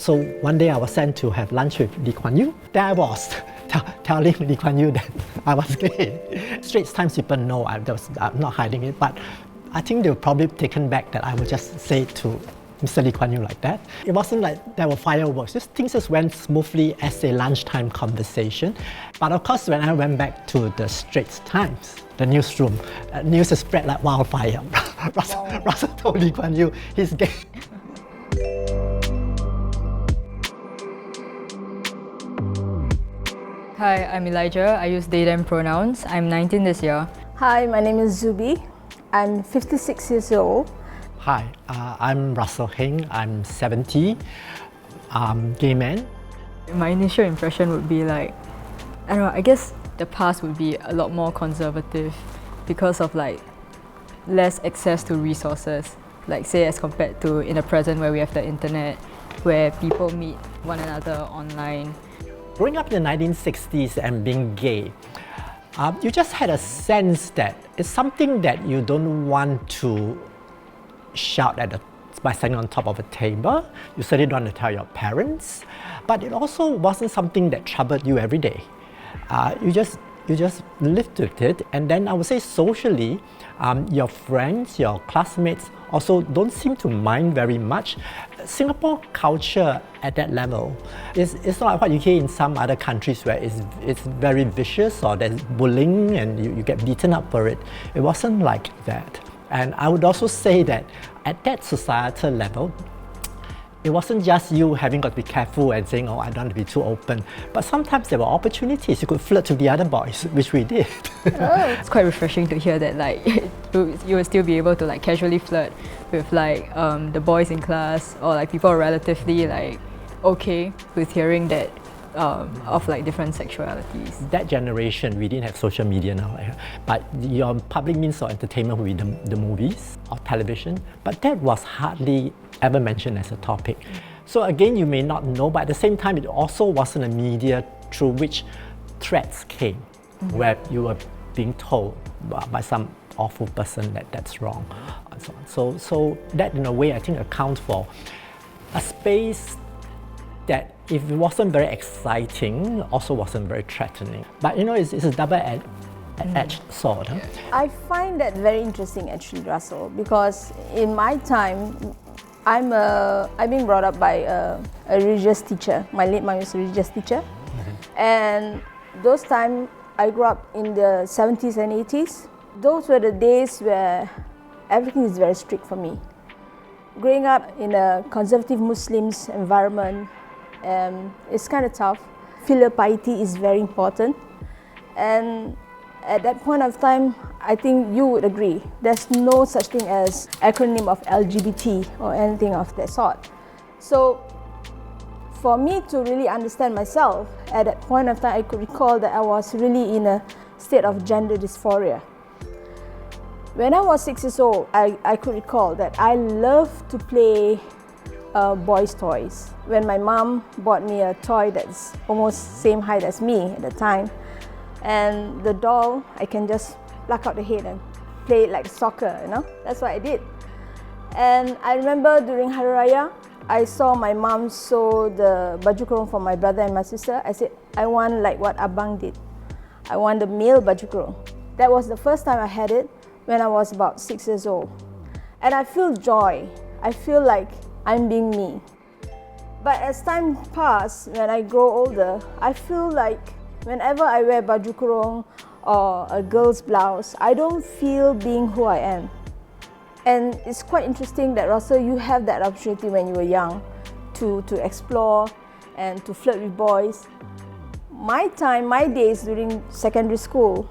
So one day I was sent to have lunch with Lee Kuan Yew. There I was, telling Lee Kuan Yew that I was gay. Straits Times people know I'm not hiding it, but I think they were probably taken back that I would just say to Mr. Lee Kuan Yew like that. It wasn't like there were fireworks. Things just went smoothly as a lunchtime conversation. But of course, when I went back to the Straits Times, the newsroom, news spread like wildfire. Russell told Lee Kuan Yew he's gay. Hi, I'm Elijah. I use they, them pronouns. I'm 19 this year. Hi, my name is Zubi. I'm 56 years old. Hi, I'm Russell Heng. I'm 70, gay man. My initial impression would be like, I don't know, I guess the past would be a lot more conservative because of like less access to resources. Like say as compared to in the present where we have the internet, where people meet one another online. Growing up in the 1960s and being gay, you just had a sense that it's something that you don't want to shout at by standing on top of a table. You certainly don't want to tell your parents, but it also wasn't something that troubled you every day. You just lived with it, and then I would say socially, your friends, your classmates also don't seem to mind very much. Singapore culture at that level it's not like what you hear in some other countries where it's very vicious or there's bullying and you get beaten up for it. It wasn't like that. And I would also say that at that societal level, it wasn't just you having got to be careful and saying, oh, I don't want to be too open. But sometimes there were opportunities. You could flirt with the other boys, which we did. Oh, it's quite refreshing to hear that like you will still be able to like casually flirt with like the boys in class, or like people are relatively like okay with hearing that of like different sexualities. That generation, we didn't have social media now, but your public means of entertainment would be the movies or television, but that was hardly ever mentioned as a topic. So again, you may not know, but at the same time, it also wasn't a media through which threats came, where you were being told by some awful person that that's wrong, and so on. So that in a way, I think accounts for a space that if it wasn't very exciting, also wasn't very threatening. But you know, it's a double-edged sword. Huh? I find that very interesting actually, Russell, because in my time, I've been brought up by a religious teacher. My late mom was a religious teacher. And those times, I grew up in the 70s and 80s. Those were the days where everything is very strict for me. Growing up in a conservative Muslims environment, it's kind of tough. Filial piety is very important. And at that point of time, I think you would agree, there's no such thing as acronym of LGBT or anything of that sort. So for me to really understand myself, at that point of time, I could recall that I was really in a state of gender dysphoria. When I was 6 years old, I could recall that I loved to play boys' toys. When my mom bought me a toy that's almost same height as me at the time, and the doll, I can just pluck out the head and play it like soccer, you know? That's what I did. And I remember during Hari Raya, I saw my mom sew the baju kurung for my brother and my sister. I said, I want like what Abang did. I want the male baju kurung. That was the first time I had it when I was about 6 years old. And I feel joy. I feel like I'm being me. But as time passes, when I grow older, I feel like whenever I wear baju kurung or a girl's blouse, I don't feel being who I am. And it's quite interesting that Russell, you have that opportunity when you were young to explore and to flirt with boys. My time, my days during secondary school,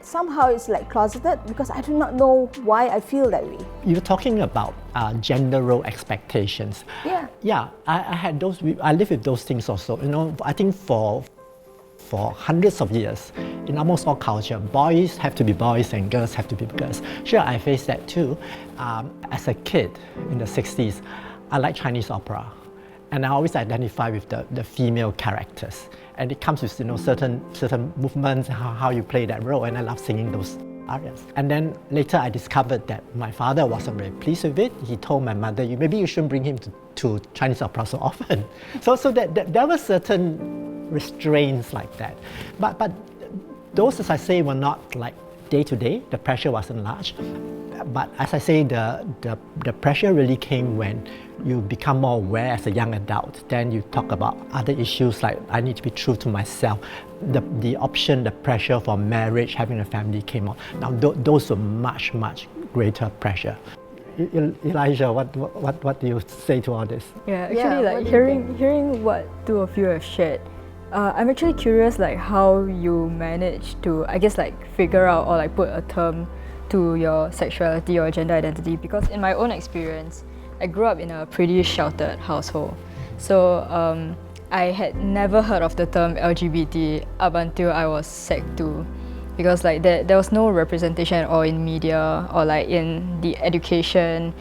somehow it's like closeted because I do not know why I feel that way. You're talking about gender role expectations. Yeah. Yeah, I had those. I live with those things also. You know, I think for hundreds of years, in almost all culture, boys have to be boys and girls have to be girls. Sure, I faced that too. As a kid in the 60s, I like Chinese opera, and I always identify with the female characters. And it comes with certain movements, how you play that role, and I love singing those Yes. And then later I discovered that my father wasn't very pleased with it. He told my mother, maybe you shouldn't bring him to Chinese opera so often. So that there were certain restraints like that. But those, as I say, were not like day to day. The pressure wasn't large. But as I say, the pressure really came when you become more aware as a young adult. Then you talk about other issues like I need to be true to myself. The pressure for marriage, having a family came on. Now those were much greater pressure. Elijah, what do you say to all this? Yeah, actually, like hearing what two of you have shared, I'm actually curious like how you managed to, I guess, like figure out or like put a term to your sexuality or gender identity, because in my own experience, I grew up in a pretty sheltered household. So I had never heard of the term LGBT up until I was Sec 2, because like there was no representation at all in media or like in the education.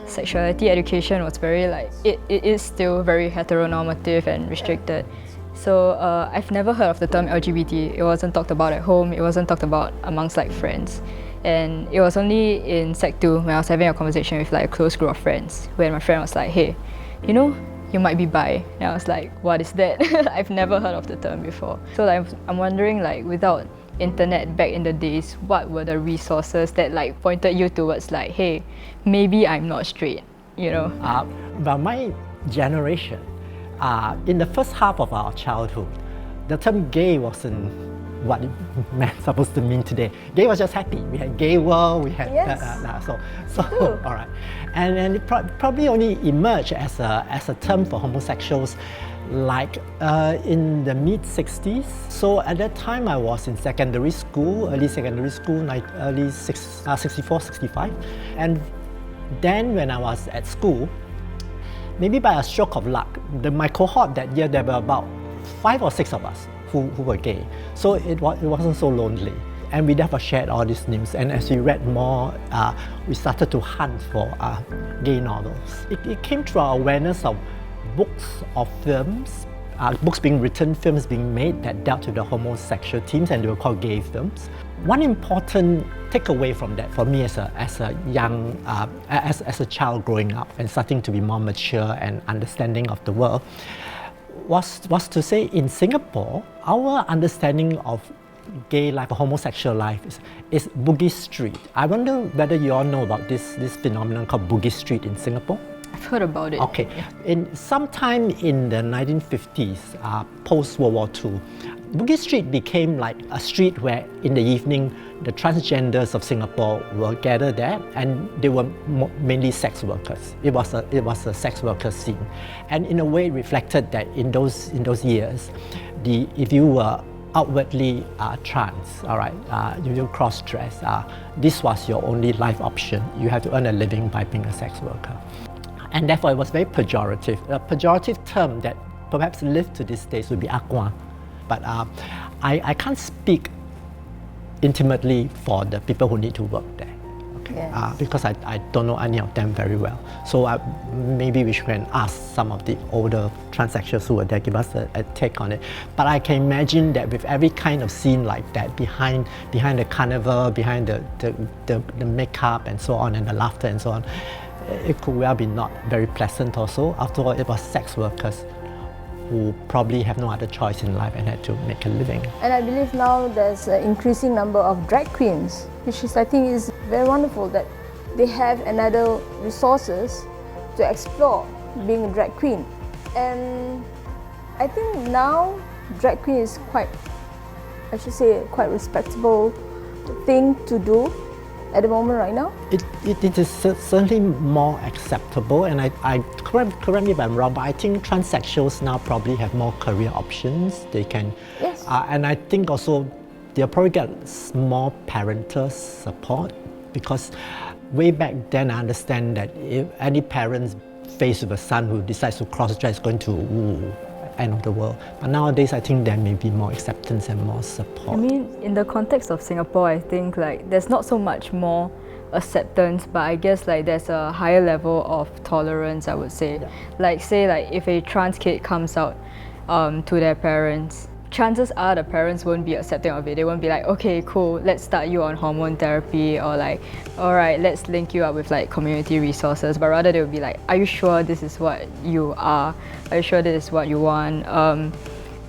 Sexuality education was very like, it is still very heteronormative and restricted. So I've never heard of the term LGBT. It wasn't talked about at home, it wasn't talked about amongst like friends. And it was only in Sec 2 when I was having a conversation with like a close group of friends, when my friend was like, hey, you know, you might be bi. And I was like, what is that? I've never heard of the term before. So like, I'm wondering, like, without internet back in the days, what were the resources that like pointed you towards like, hey, maybe I'm not straight, you know? Well, my generation, in the first half of our childhood, the term gay wasn't what it meant supposed to mean today. Gay was just happy. We had gay world, we had so all right, and it probably only emerged as a term for homosexuals like in the mid-60s. So at that time I was in secondary school, early secondary school, early 64, 65, and then when I was at school, maybe by a stroke of luck, my cohort that year, there were about 5 or 6 of us who were gay. So it wasn't so lonely. And we therefore shared all these news. And as we read more, we started to hunt for gay novels. It came through our awareness of books or films, books being written, films being made that dealt with the homosexual themes, and they were called gay films. One important takeaway from that for me as a young, as a child growing up and starting to be more mature and understanding of the world, was to say in Singapore, our understanding of gay life or homosexual life is Bugis Street. I wonder whether you all know about this phenomenon called Bugis Street in Singapore. I've heard about it. Okay. Sometime in the 1950s, post-World War II, Bugis Street became like a street where in the evening the transgenders of Singapore were gathered there, and they were mainly sex workers. It was a sex worker scene, and in a way it reflected that in those years, if you were outwardly trans, all right, you cross-dress, this was your only life option. You have to earn a living by being a sex worker. And therefore it was very pejorative. A pejorative term that perhaps lived to this day would be aqua. But I can't speak intimately for the people who need to work there, okay? Yes. Because I don't know any of them very well. So maybe we should ask some of the older transsexuals who were there, give us a take on it. But I can imagine that with every kind of scene like that, behind the carnival, behind the makeup and so on, and the laughter and so on, it could well be not very pleasant also. After all, it was sex workers who probably have no other choice in life and had to make a living. And I believe now there's an increasing number of drag queens, which I think is very wonderful that they have another resources to explore being a drag queen. And I think now drag queen is quite respectable thing to do at the moment right now. It is certainly more acceptable, and I correct me if I'm wrong, but I think transsexuals now probably have more career options. They can, yes. And I think also they'll probably get more parental support, because way back then I understand that if any parents faced with a son who decides to cross-dress is going to end of the world. But nowadays I think there may be more acceptance and more support. I mean, in the context of Singapore, I think like there's not so much more acceptance, but I guess like there's a higher level of tolerance, I would say. Yeah. Like say like if a trans kid comes out to their parents, chances are the parents won't be accepting of it. They won't be like, okay, cool, let's start you on hormone therapy, or like, all right, let's link you up with like community resources. But rather they will be like, are you sure this is what you are? Are you sure this is what you want?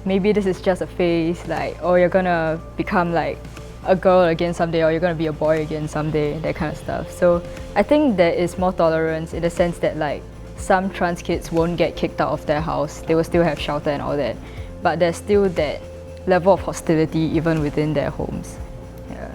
Maybe this is just a phase, like, or you're gonna become like a girl again someday, or you're gonna be a boy again someday, that kind of stuff. So I think there is more tolerance in the sense that like some trans kids won't get kicked out of their house. They will still have shelter and all that. But there's still that level of hostility even within their homes. Yeah.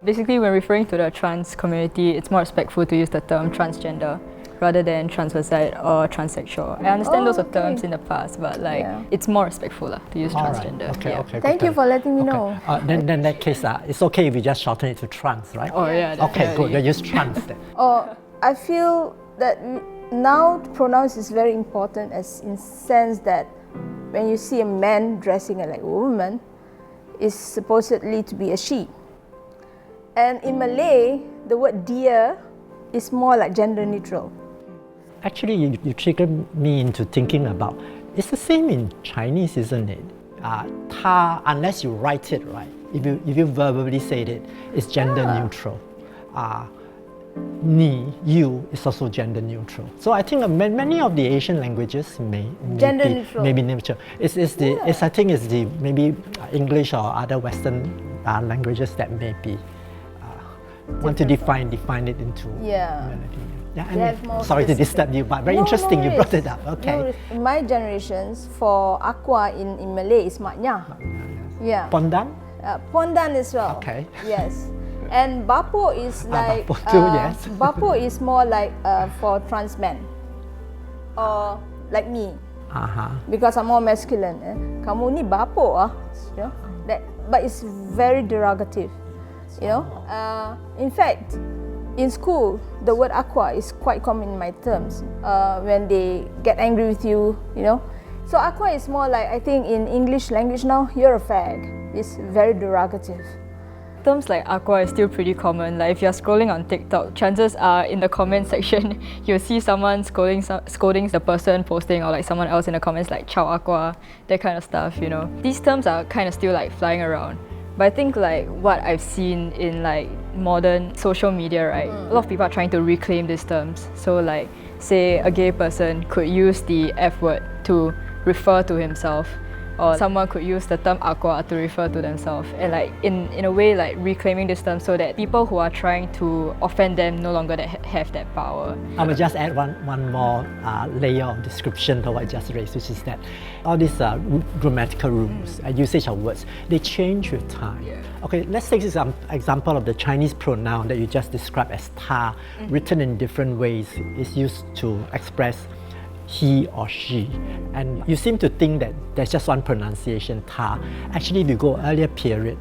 Basically, when referring to the trans community, it's more respectful to use the term transgender rather than transvestite or transsexual. I understand those are terms in the past, but like it's more respectful to use transgender. Right. Okay, yeah. okay. Thank you for letting me know. Then in that case, it's okay if we just shorten it to trans, right? Oh yeah. Okay, good. You use trans then. I feel that now pronouns is very important, as in sense that when you see a man dressing like a woman, is supposedly to be a she. And in Malay, the word dia is more like gender neutral. Actually, you triggered me into thinking about, it's the same in Chinese, isn't it? Ta, unless you write it right, if you verbally say it, it's gender neutral. Ni, you is also gender neutral. So I think many of the Asian languages may gender be neutral. Maybe neutral. I think it's the maybe English or other Western languages that may be want to define it into melody. Yeah, sorry to disturb you, but very interesting you brought it up. Okay. No, my generations, for aqua in Malay is maknya. Yeah. Pondan? Pondan as well. Okay. Yes. And bapo is like bapo too, yes. Bapo is more like for trans men, or like me, because I'm more masculine. Kamu ni bapo you know that, but it's very derogative, you know. In fact, in school, the word aqua is quite common in my terms when they get angry with you, you know. So aqua is more like, I think in English language now, you're a fag. It's very derogative. Terms like aqua is still pretty common. Like if you're scrolling on TikTok, chances are in the comment section you'll see someone scolding the person posting, or like someone else in the comments like "Ciao aqua," that kind of stuff. You know, these terms are kind of still like flying around. But I think like what I've seen in like modern social media, right? A lot of people are trying to reclaim these terms. So like, say a gay person could use the F word to refer to himself, or someone could use the term aqua to refer to themselves, and like in a way like reclaiming this term so that people who are trying to offend them no longer have that power. I will just add one more layer of description to what I just raised, which is that all these grammatical rules and usage of words, they change with time. Yeah. Okay, let's take this example of the Chinese pronoun that you just described as ta, written in different ways, is used to express he or she, and you seem to think that there's just one pronunciation, ta. Actually, if you go earlier period,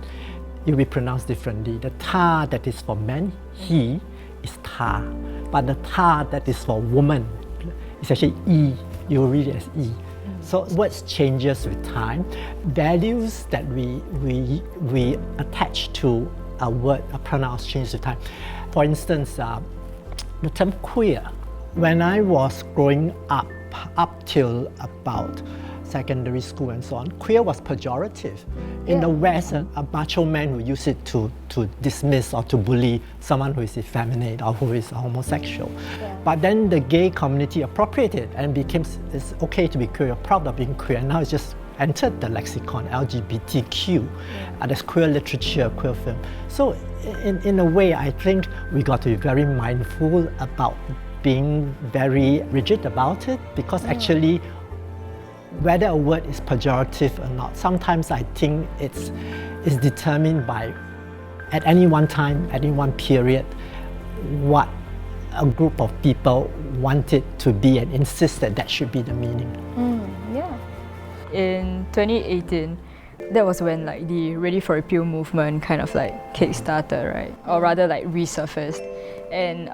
it will be pronounced differently. The ta that is for men, he, is ta, but the ta that is for woman is actually e. You will read it as e. So words changes with time. Values that we attach to a word, a pronoun changes with time. For instance, the term queer. When I was growing up till about secondary school and so on, queer was pejorative. In the West, a macho man would use it to dismiss or to bully someone who is effeminate or who is homosexual. But then the gay community appropriated and became, it's okay to be queer, you're proud of being queer, and now it's just entered the lexicon, LGBTQ. There's queer literature, queer film. So in a way, I think we got to be very mindful about being very rigid about it, because actually whether a word is pejorative or not, sometimes I think it's determined by, at any one time, at any one period, what a group of people want it to be and insist that that should be the meaning. In 2018, that was when like the Ready for Repeal movement kind of like kick-started, right? Or rather like resurfaced. And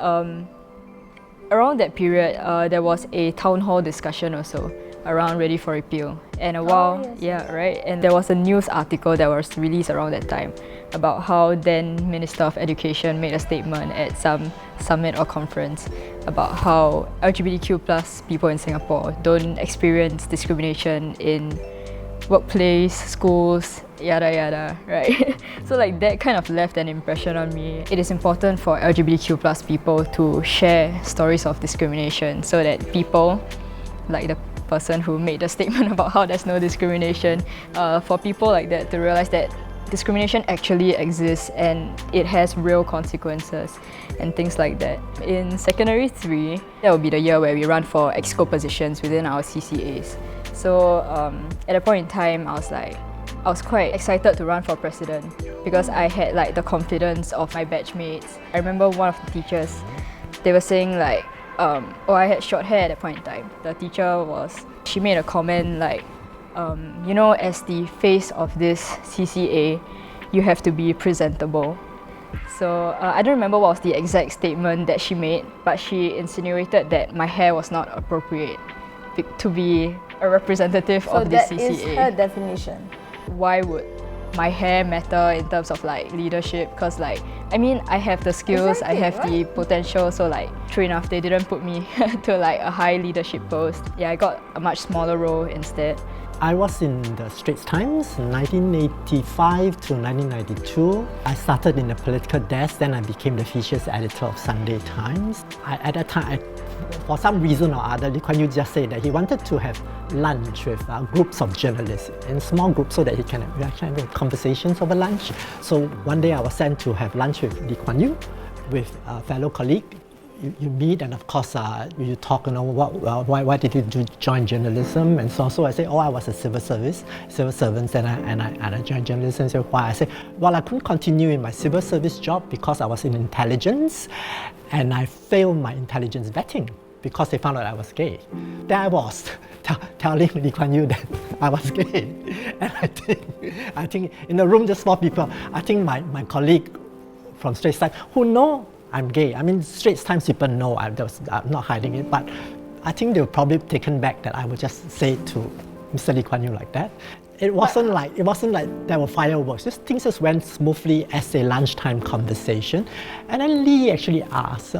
around that period, there was a town hall discussion also around Ready for Repeal. And a while, right? And there was a news article that was released around that time about how then Minister of Education made a statement at some summit or conference about how LGBTQ plus people in Singapore don't experience discrimination in workplace, schools, yada yada, right? So like that kind of left an impression on me. It is important for LGBTQ plus people to share stories of discrimination so that people, like the person who made the statement about how there's no discrimination, for people like that to realize that discrimination actually exists and it has real consequences and things like that. In secondary 3, that will be the year where we run for exco positions within our CCAs. So at a point in time, I was quite excited to run for president because I had like the confidence of my batchmates. I remember one of the teachers, they were saying like, I had short hair at that point in time. The teacher she made a comment like, you know, as the face of this CCA, you have to be presentable. So I don't remember what was the exact statement that she made, but she insinuated that my hair was not appropriate to be a representative of the CCA. So that is her definition. Why would my hair matter in terms of like leadership? Because like, I mean, I have the skills, I have the potential, so like, true enough, they didn't put me to like a high leadership post. Yeah, I got a much smaller role instead. I was in the Straits Times 1985 to 1992. I started in the political desk, then I became the features editor of Sunday Times. At that time, for some reason or other, Lee Kuan Yew just said that he wanted to have lunch with groups of journalists in small groups so that he can have conversations over lunch. So one day I was sent to have lunch with Lee Kuan Yew, with a fellow colleague. You meet and of course you talk, you know, why did you join journalism and so on. So I say, I was a civil servant and I joined journalism. So why? I say, well, I couldn't continue in my civil service job because I was in intelligence and I failed my intelligence vetting because they found out I was gay. There I was telling Lee Kuan Yew that I was gay. And I think in the room just 4 people, I think my colleague from Straits Times who know I'm gay. I mean, Straits Times people know I'm not hiding it, but I think they were probably taken back that I would just say to Mr. Lee Kuan Yew like that. It wasn't like there were fireworks. Things just went smoothly as a lunchtime conversation. And then Lee actually asked,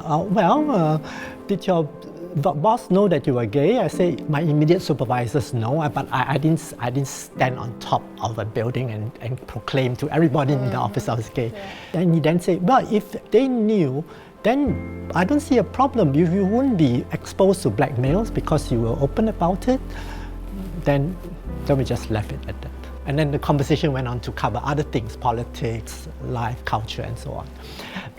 did your boss know that you were gay? I say, my immediate supervisors know, but I didn't stand on top of a building and proclaim to everybody in the office I was gay. Yeah. Then he then said, well, if they knew, then I don't see a problem. You wouldn't be exposed to black males because you were open about it. Then we just left it at that. And then the conversation went on to cover other things, politics, life, culture, and so on.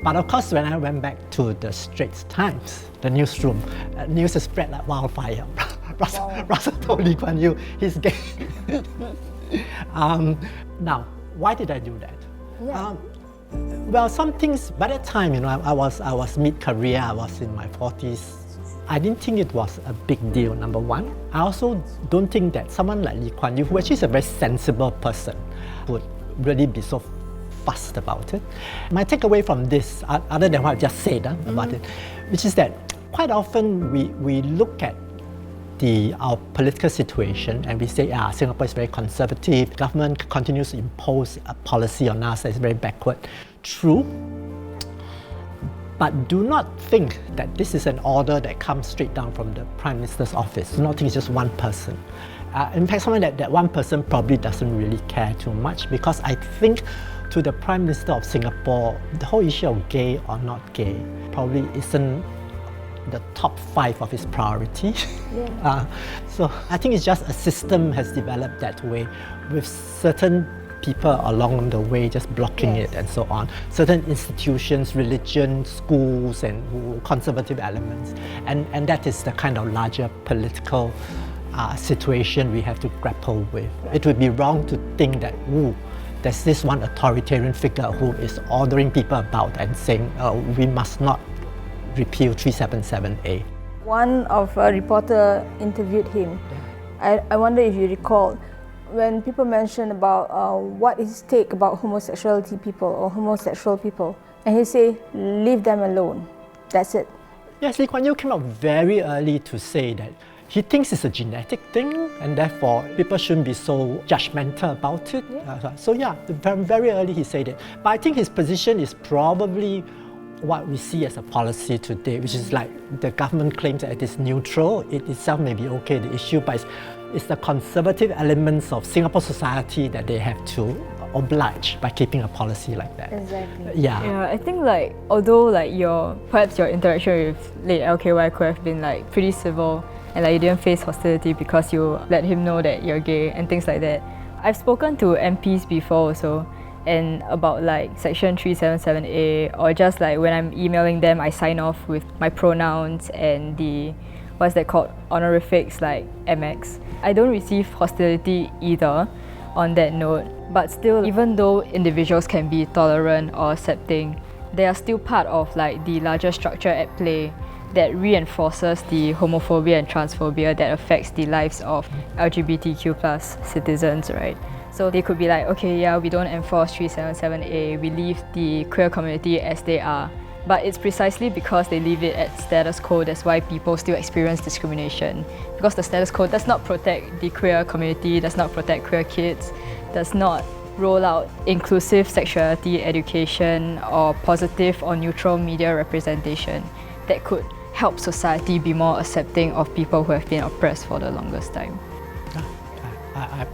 But of course, when I went back to the Straits Times, the newsroom, news is spread like wildfire. Russell told Lee Kuan Yew he's gay. Now, why did I do that? Yeah. Well, some things, by that time, you know, I was mid-career, I was in my 40s. I didn't think it was a big deal, number one. I also don't think that someone like Lee Kuan Yew, who actually is a very sensible person, would really be so fussed about it. My takeaway from this, other than what I just said about it, which is that quite often we look at our political situation and we say, Singapore is very conservative, government continues to impose a policy on us that is very backward. True. But do not think that this is an order that comes straight down from the Prime Minister's office. Do not think it's just one person. In fact, someone that one person probably doesn't really care too much, because I think to the Prime Minister of Singapore, the whole issue of gay or not gay probably isn't the top 5 of his priority. Yeah. So I think it's just a system has developed that way, with certain people along the way just blocking it and so on. Certain institutions, religion, schools and conservative elements. And that is the kind of larger political situation we have to grapple with. It would be wrong to think that, there's this one authoritarian figure who is ordering people about and saying, we must not repeal 377A. One of a reporter interviewed him. I wonder if you recall, when people mention about what is his take about homosexuality people or homosexual people, and he say, leave them alone. That's it. Yes, Lee Kuan Yew came out very early to say that he thinks it's a genetic thing and therefore people shouldn't be so judgmental about it. Yeah. Very early he said it. But I think his position is probably what we see as a policy today, which is like the government claims that it is neutral. It itself may be okay, the issue, but it's It's the conservative elements of Singapore society that they have to oblige by keeping a policy like that. Exactly. Yeah, I think like although like perhaps your interaction with late LKY could have been like pretty civil and like you didn't face hostility because you let him know that you're gay and things like that. I've spoken to MPs before also, and about like section 377A, or just like when I'm emailing them, I sign off with my pronouns and the what's that called, honorifics like MX. I don't receive hostility either on that note, but still, even though individuals can be tolerant or accepting, they are still part of like the larger structure at play that reinforces the homophobia and transphobia that affects the lives of LGBTQ plus citizens, right? So they could be like, okay, yeah, we don't enforce 377A, we leave the queer community as they are. But it's precisely because they leave it at status quo that's why people still experience discrimination. Because the status quo does not protect the queer community, does not protect queer kids, does not roll out inclusive sexuality education or positive or neutral media representation that could help society be more accepting of people who have been oppressed for the longest time.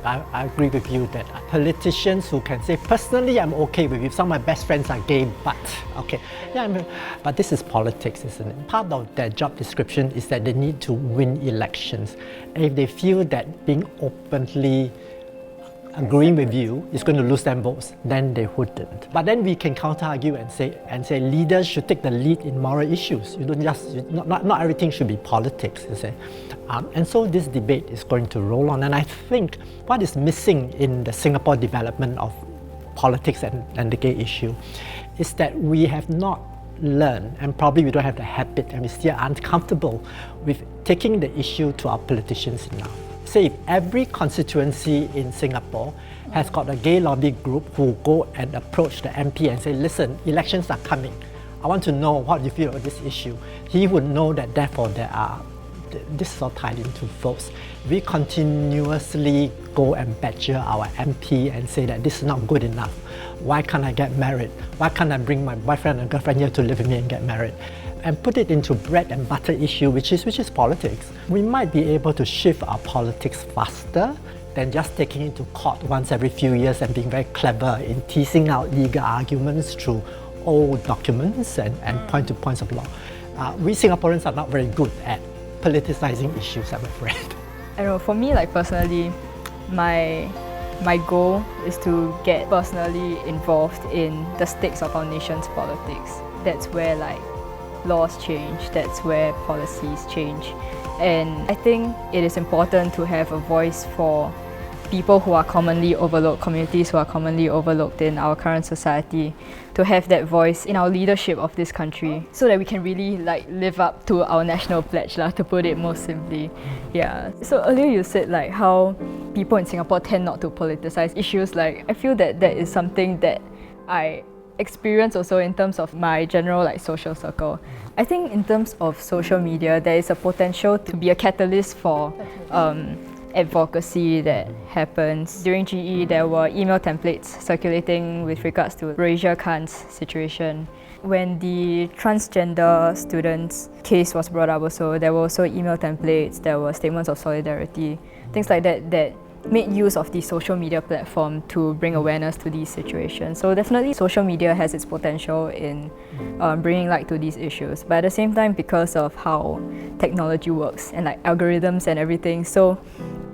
I agree with you that politicians who can say, personally, I'm okay with it. Some of my best friends are gay, but okay. Yeah, but this is politics, isn't it? Part of their job description is that they need to win elections. And if they feel that being openly agreeing with you is going to lose them votes, then they wouldn't. But then we can counter-argue and say leaders should take the lead in moral issues. You don't just, not everything should be politics, you say. And so this debate is going to roll on. And I think what is missing in the Singapore development of politics and the gay issue is that we have not learned, and probably we don't have the habit, and we still aren't comfortable with taking the issue to our politicians enough. Say if every constituency in Singapore has got a gay lobby group who go and approach the MP and say, listen, elections are coming. I want to know what you feel about this issue. He would know that therefore this is all tied into votes. We continuously go and badger our MP and say that this is not good enough. Why can't I get married? Why can't I bring my boyfriend and girlfriend here to live with me and get married? And put it into bread and butter issue, which is politics. We might be able to shift our politics faster than just taking it to court once every few years and being very clever in teasing out legal arguments through old documents and points of law. We Singaporeans are not very good at politicizing issues, I'm afraid. I don't know, for me, like personally, my goal is to get personally involved in the stakes of our nation's politics. That's where like laws change, that's where policies change. And I think it is important to have a voice for people who are commonly overlooked, communities who are commonly overlooked in our current society, to have that voice in our leadership of this country so that we can really like live up to our national pledge, to put it most simply. Yeah. So earlier you said like how people in Singapore tend not to politicize issues. Like I feel that that is something that I experience also in terms of my general like social circle. I think in terms of social media, there is a potential to be a catalyst for advocacy that happens. During GE, there were email templates circulating with regards to Raja Khan's situation. When the transgender students' case was brought up also, there were also email templates, there were statements of solidarity, things like that that made use of the social media platform to bring awareness to these situations. So definitely social media has its potential in bringing light to these issues. But at the same time, because of how technology works and like algorithms and everything, so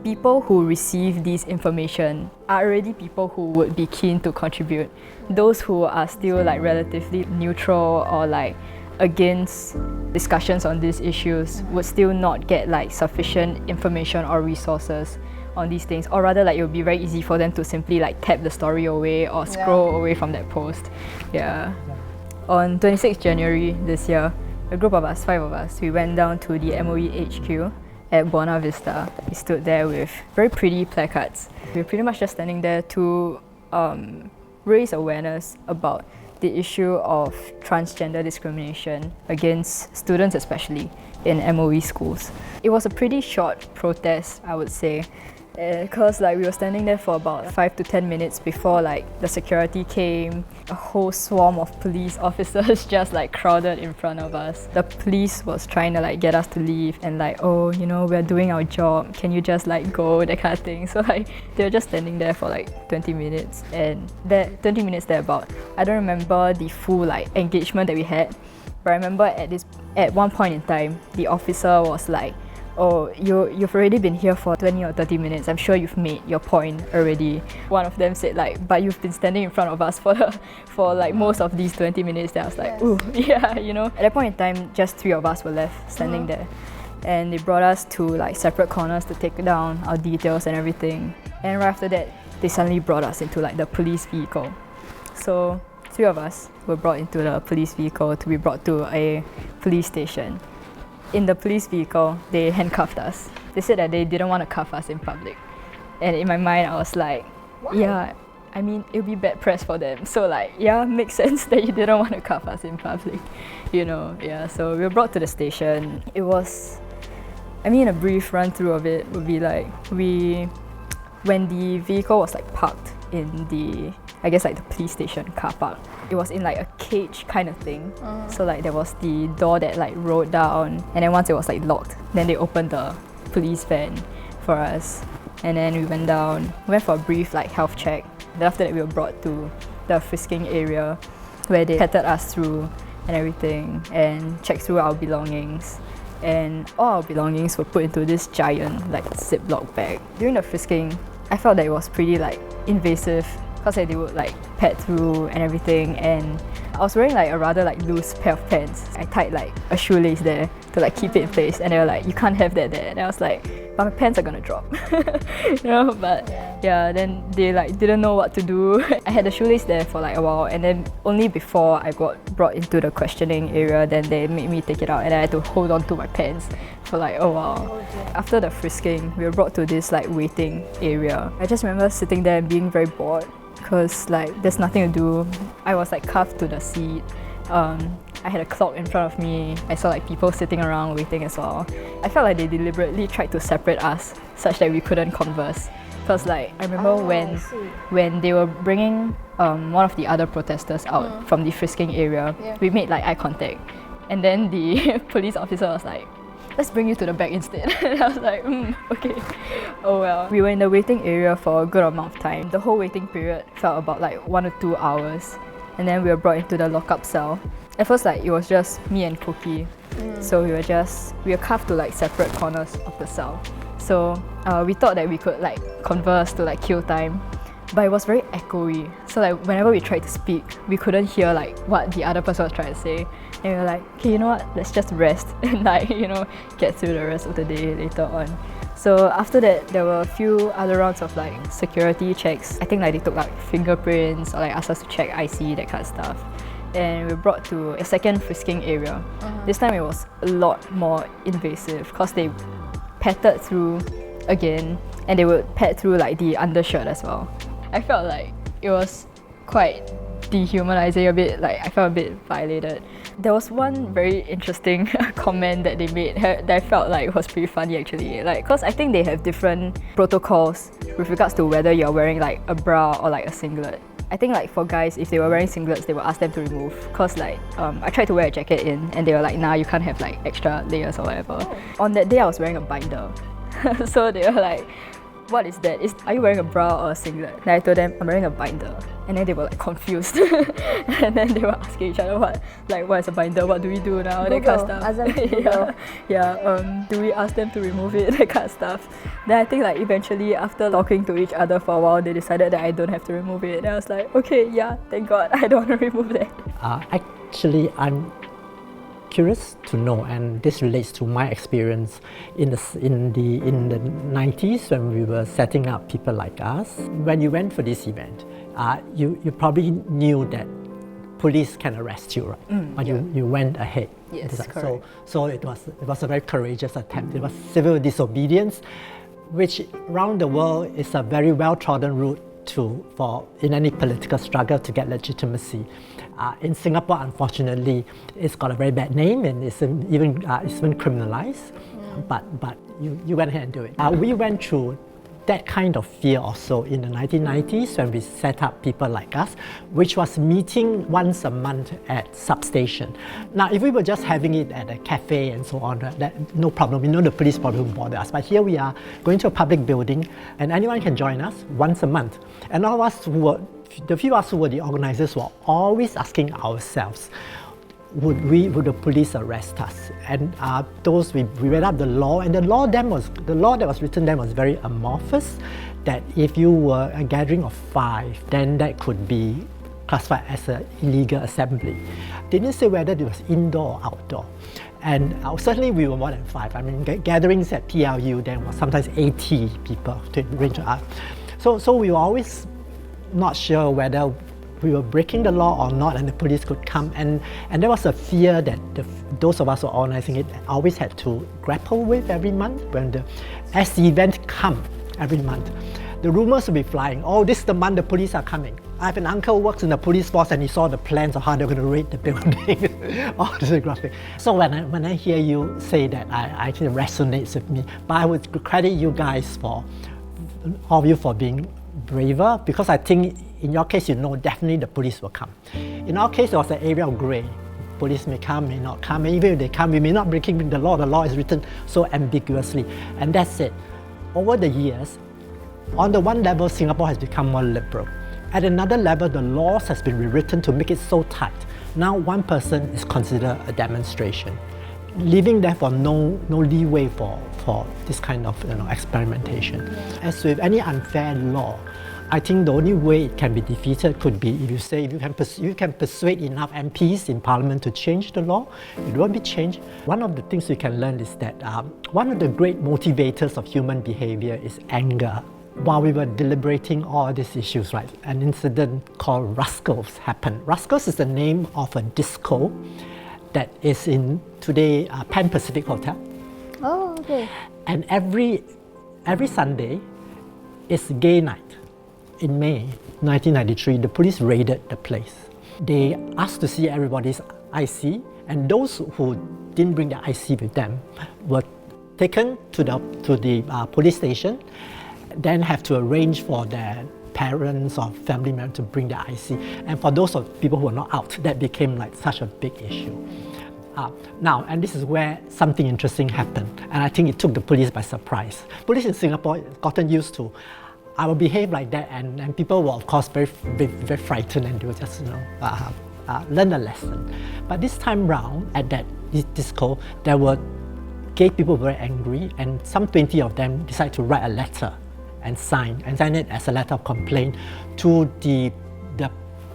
people who receive this information are already people who would be keen to contribute. Those who are still like relatively neutral or like against discussions on these issues would still not get like sufficient information or resources on these things, or rather like it would be very easy for them to simply like tap the story away or scroll away from that post. Yeah. On 26th January this year, a group of us, 5 of us, we went down to the MOE HQ at Buona Vista. We stood there with very pretty placards. We were pretty much just standing there to raise awareness about the issue of transgender discrimination against students, especially in MOE schools. It was a pretty short protest, I would say. Because like we were standing there for about 5 to 10 minutes before like the security came. A whole swarm of police officers just like crowded in front of us. The police was trying to like get us to leave and like, oh, you know, we're doing our job, can you just like go, that kind of thing. So like they were just standing there for like 20 minutes, and that 20 minutes thereabout, I don't remember the full like engagement that we had, but I remember at one point in time the officer was like, oh, you've already been here for 20 or 30 minutes. I'm sure you've made your point already. One of them said like, but you've been standing in front of us for like most of these 20 minutes. Then I was like, ooh, yeah, you know. At that point in time, just 3 of us were left standing there. And they brought us to like separate corners to take down our details and everything. And right after that, they suddenly brought us into like the police vehicle. So 3 of us were brought into the police vehicle to be brought to a police station. In the police vehicle, they handcuffed us. They said that they didn't want to cuff us in public. And in my mind, I was like, yeah, I mean, it would be bad press for them. So like, yeah, makes sense that you didn't want to cuff us in public, you know, yeah. So we were brought to the station. It was, I mean, a brief run through of it would be like, when the vehicle was like parked in the, I guess like the police station car park, it was in like a cage kind of thing. So like there was the door that like rolled down, and then once it was like locked, then they opened the police van for us, and then we went down, went for a brief like health check. Then after that we were brought to the frisking area where they patted us through and everything and checked through our belongings. And all our belongings were put into this giant like Ziploc bag. During the frisking, I felt that it was pretty like invasive, because like, they would like pat through and everything, and I was wearing like a rather like loose pair of pants. I tied like a shoelace there to like keep it in place, and they were like, you can't have that there. And I was like, but my pants are gonna drop. You know, but yeah, then they like didn't know what to do. I had the shoelace there for like a while, and then only before I got brought into the questioning area, then they made me take it out, and I had to hold on to my pants for like a while. After the frisking, we were brought to this like waiting area. I just remember sitting there and being very bored, because like there's nothing to do. I was like cuffed to the seat. I had a clock in front of me. I saw like people sitting around waiting as well. I felt like they deliberately tried to separate us such that we couldn't converse. Because like I remember when they were bringing one of the other protesters out from the frisking area, we made like eye contact, and then the police officer was like, let's bring you to the back instead. And I was like, okay, oh well. We were in the waiting area for a good amount of time. The whole waiting period felt about like 1 or 2 hours, and then we were brought into the lockup cell. At first, like it was just me and Koki, so we were cuffed to like separate corners of the cell. So we thought that we could like converse to like kill time, but it was very echoey. So like whenever we tried to speak, we couldn't hear like what the other person was trying to say. And we were like, okay, you know what, let's just rest and like, you know, get through the rest of the day later on. So after that, there were a few other rounds of like security checks. I think like they took like fingerprints or like asked us to check IC, that kind of stuff. And we were brought to a second frisking area. This time it was a lot more invasive, because they patted through again, and they would pat through like the undershirt as well. I felt like it was quite dehumanizing a bit, like I felt a bit violated. There was one very interesting comment that they made that I felt like was pretty funny actually, like because I think they have different protocols with regards to whether you're wearing like a bra or like a singlet. I think like for guys, if they were wearing singlets, they would ask them to remove, because like I tried to wear a jacket in and they were like, nah, you can't have like extra layers or whatever. On that day I was wearing a binder. So they were like, what is that? Are you wearing a bra or a singlet? And I told them I'm wearing a binder, and then they were like confused. And then they were asking each other what is a binder? What do we do now? Google. That kind of stuff. Ask them to Google. Do we ask them to remove it? That kind of stuff. Then I think like eventually after talking to each other for a while, they decided that I don't have to remove it. And I was like, okay, yeah, thank God, I don't want to remove that. Actually, I'm curious to know, and this relates to my experience in the 90s when we were setting up people like us. When you went for this event, you probably knew that police can arrest you, right? But you went ahead. Yes, correct. So it was a very courageous attempt. It was civil disobedience, which around the world is a very well-trodden route for in any political struggle to get legitimacy. In Singapore, unfortunately, it's got a very bad name, and it's even criminalized. But you went ahead and do it. We went through that kind of fear also in the 1990s when we set up people like us, which was meeting once a month at substation. Now, if we were just having it at a cafe and so on, that, no problem. We know the police probably wouldn't bother us. But here we are going to a public building, and anyone can join us once a month. And all of us the few of us who were the organizers were always asking ourselves, would the police arrest us? And we read up the law, and the law that was written then was very amorphous, that if you were a gathering of 5, then that could be classified as an illegal assembly. They didn't say whether it was indoor or outdoor. And certainly we were more than 5. I mean, gatherings at PLU then was sometimes 80 people to range of us. So we were always not sure whether we were breaking the law or not, and the police could come. And there was a fear that those of us who were organizing it always had to grapple with every month as the event come every month. The rumors would be flying, oh, this is the month the police are coming. I have an uncle who works in the police force and he saw the plans of how they're going to raid the building. All this graphic. So when I hear you say that, I actually resonates with me. But I would credit you guys all of you for being braver, because I think in your case, definitely the police will come. In our case, it was an area of grey. Police may come, may not come. And even if they come, we may not breaking the law. The law is written so ambiguously. And that's it. Over the years, on the one level, Singapore has become more liberal. At another level, the laws has been rewritten to make it so tight. Now, one person is considered a demonstration, leaving therefore no leeway for this kind of experimentation. As with any unfair law, I think the only way it can be defeated could be if you say you can persuade enough MPs in Parliament to change the law, it won't be changed. One of the things we can learn is that one of the great motivators of human behavior is anger. While we were deliberating all these issues, right, an incident called Rascals happened. Rascals is the name of a disco that is in today Pan Pacific Hotel. Oh, okay. And every Sunday is gay night. In May 1993, the police raided the place. They asked to see everybody's IC, and those who didn't bring their IC with them were taken to the police station, then have to arrange for their parents or family members to bring their IC. And for those of people who are not out, that became like such a big issue. Now, and this is where something interesting happened, and I think it took the police by surprise. Police in Singapore gotten used to, I will behave like that, and people were of course very frightened, and they will just learn a lesson. But this time round at that disco, there were gay people very angry, and some 20 of them decided to write a letter and sign it as a letter of complaint to the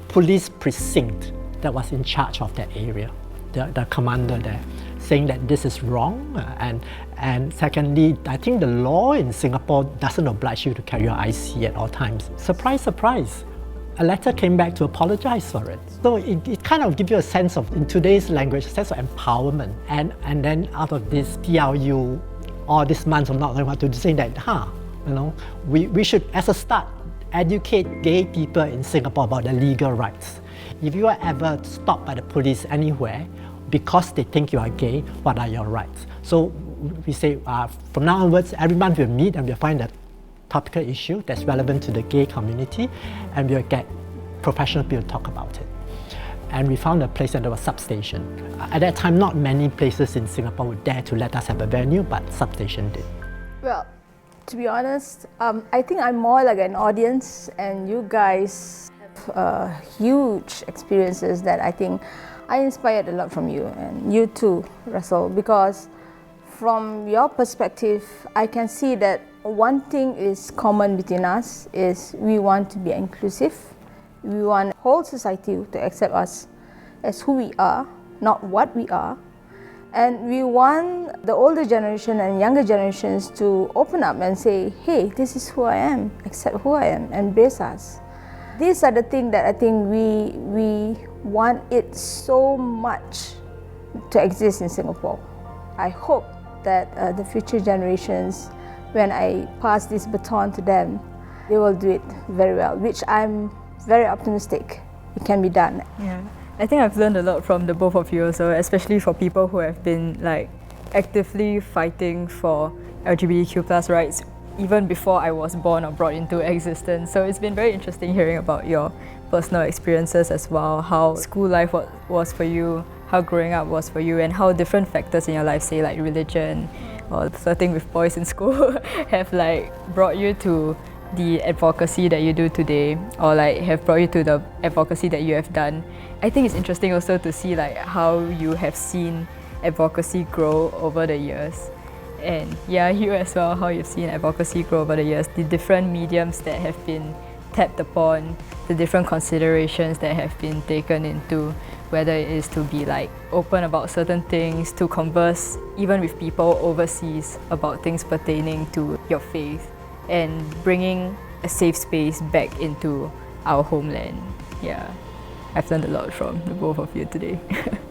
police precinct that was in charge of that area, the commander there, saying that this is wrong, and secondly, I think the law in Singapore doesn't oblige you to carry your IC at all times. Surprise, surprise. A letter came back to apologize for it. So it kind of gives you a sense of, in today's language, a sense of empowerment. And then out of this PLU, all this month of not knowing what to do, saying that, we should, as a start, educate gay people in Singapore about their legal rights. If you are ever stopped by the police anywhere because they think you are gay, what are your rights? So we say from now onwards, every month we'll meet and we'll find a topical issue that's relevant to the gay community, and we'll get professional people to talk about it. And we found a place that there was Substation. At that time, not many places in Singapore would dare to let us have a venue, but Substation did. Well, to be honest, I think I'm more like an audience, and you guys have huge experiences that I think I inspired a lot from you, and you too, Russell, because from your perspective, I can see that one thing is common between us is we want to be inclusive. We want the whole society to accept us as who we are, not what we are. And we want the older generation and younger generations to open up and say, hey, this is who I am, accept who I am, embrace us. These are the things that I think we want it so much to exist in Singapore. I hope that the future generations, when I pass this baton to them, they will do it very well, which I'm very optimistic it can be done. Yeah, I think I've learned a lot from the both of you also, especially for people who have been actively fighting for LGBTQ+ rights even before I was born or brought into existence. So it's been very interesting hearing about your personal experiences as well, how school life was for you, how growing up was for you, and how different factors in your life, say like religion or flirting with boys in school, have like brought you to the advocacy that you do today, or like have brought you to the advocacy that you have done. I think it's interesting also to see like how you have seen advocacy grow over the years. And yeah, you as well, how you've seen advocacy grow over the years, the different mediums that have been tapped upon, the different considerations that have been taken into, whether it is to be like open about certain things, to converse even with people overseas about things pertaining to your faith, and bringing a safe space back into our homeland. Yeah, I've learned a lot from the both of you today.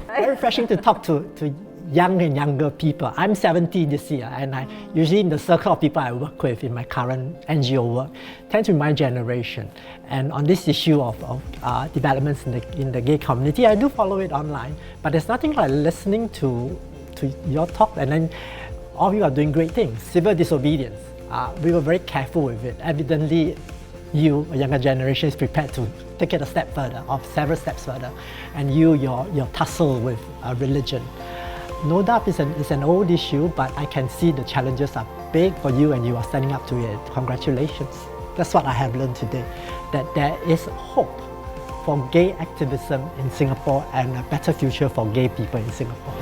Very refreshing to talk to young and younger people. I'm 70 this year, and I usually in the circle of people I work with in my current NGO work tend to be my generation. And on this issue of developments in the gay community, I do follow it online, but there's nothing like listening to your talk, and then all of you are doing great things. Civil disobedience, we were very careful with it. Evidently, you, a younger generation, is prepared to take it a step further, or several steps further, and your tussle with religion. No doubt it's an old issue, but I can see the challenges are big for you and you are standing up to it. Congratulations. That's what I have learned today, that there is hope for gay activism in Singapore and a better future for gay people in Singapore.